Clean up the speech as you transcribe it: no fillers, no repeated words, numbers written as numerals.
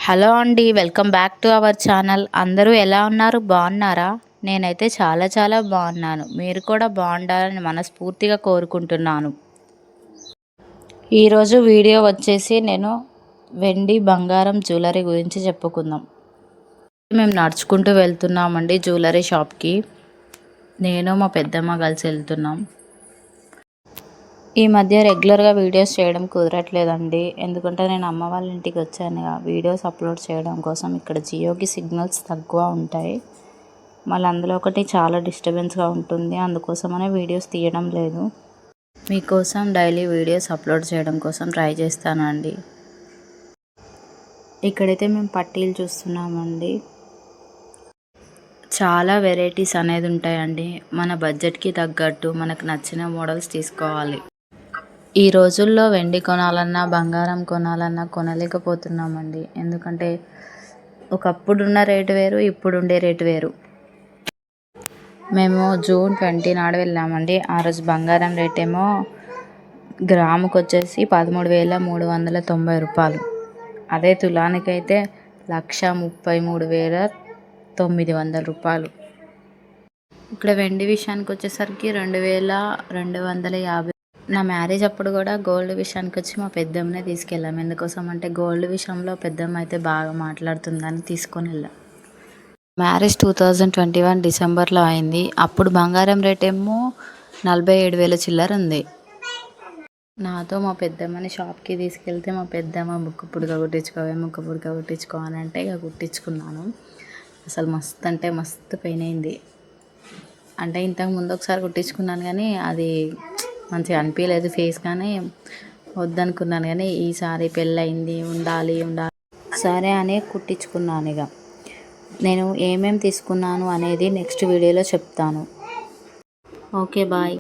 Hello అండి, welcome back to our channel. అందరూ ఎలా ఉన్నారు? బాగున్నారా? నేనైతే చాలా బాగున్నాను. మీరు కూడా బాగుండాలని మనస్ఫూర్తిగా కోరుకుంటున్నాను. ఈరోజు వీడియో వచ్చేసి నేను వెండి బంగారం జ్యువెలరీ గురించి చెప్పుకుందాం. మేము నడుచుకుంటూ వెళ్తున్నామండి జ్యువెలరీ షాప్కి. నేను మా పెద్దమ్మ కలిసి వెళ్తున్నాం. ఈ మధ్య రెగ్యులర్గా వీడియోస్ చేయడం కుదరట్లేదండి. ఎందుకంటే నేను అమ్మ వాళ్ళ ఇంటికి వచ్చాను. వీడియోస్ అప్లోడ్ చేయడం కోసం ఇక్కడ జియోకి సిగ్నల్స్ తక్కువ ఉంటాయి. మళ్ళీ అందులో ఒకటి చాలా డిస్టర్బెన్స్గా ఉంటుంది. అందుకోసమనే వీడియోస్ తీయడం లేదు. మీకోసం డైలీ వీడియోస్ అప్లోడ్ చేయడం కోసం ట్రై చేస్తానండి. ఇక్కడైతే మేము పట్టీలు చూస్తున్నామండి. చాలా వెరైటీస్ అనేది ఉంటాయండి. మన బడ్జెట్కి తగ్గట్టు మనకు నచ్చిన మోడల్స్ తీసుకోవాలి. ఈ రోజుల్లో వెండి కొనాలన్నా బంగారం కొనాలన్నా కొనలేకపోతున్నామండి. ఎందుకంటే ఒకప్పుడున్న రేటు వేరు, ఇప్పుడుండే రేటు వేరు. మేము జూన్ 20 నాడు వెళ్ళామండి. ఆ రోజు బంగారం రేట్ ఏమో గ్రాముకు వచ్చేసి 13,390 రూపాయలు. అదే తులానికైతే 1,33,900 రూపాయలు. ఇక్కడ వెండి విషయానికి వచ్చేసరికి 2,250. నా మ్యారేజ్ అప్పుడు కూడా గోల్డ్ విషయానికి వచ్చి మా పెద్దమ్మనే తీసుకెళ్ళాము. ఎందుకోసం అంటే గోల్డ్ విషయంలో పెద్దమ్మ అయితే బాగా మాట్లాడుతుందని తీసుకొని వెళ్ళాం. మ్యారేజ్ 2021 డిసెంబర్లో అయింది. అప్పుడు బంగారం రేట్ ఏమో 47,000 చిల్లర ఉంది. నాతో మా పెద్దమ్మని షాప్కి తీసుకెళ్తే మా పెద్దమ్మ ముక్కు పుడక కుట్టించుకో అని అంటే ఇక కుట్టించుకున్నాను. అసలు మస్తు అంటే మస్తు పెయిన్ అయింది. అంటే ఇంతకు ముందు ఒకసారి కుట్టించుకున్నాను కానీ అది మంచిగా అనిపించలేదు ఫేస్, కానీ వద్దనుకున్నాను. కానీ ఈసారి పెళ్ళయింది, ఉండాలి సరే అని కుట్టించుకున్నాను. ఇక నేను ఏమేమి తీసుకున్నాను అనేది నెక్స్ట్ వీడియోలో చెప్తాను. Okay, bye.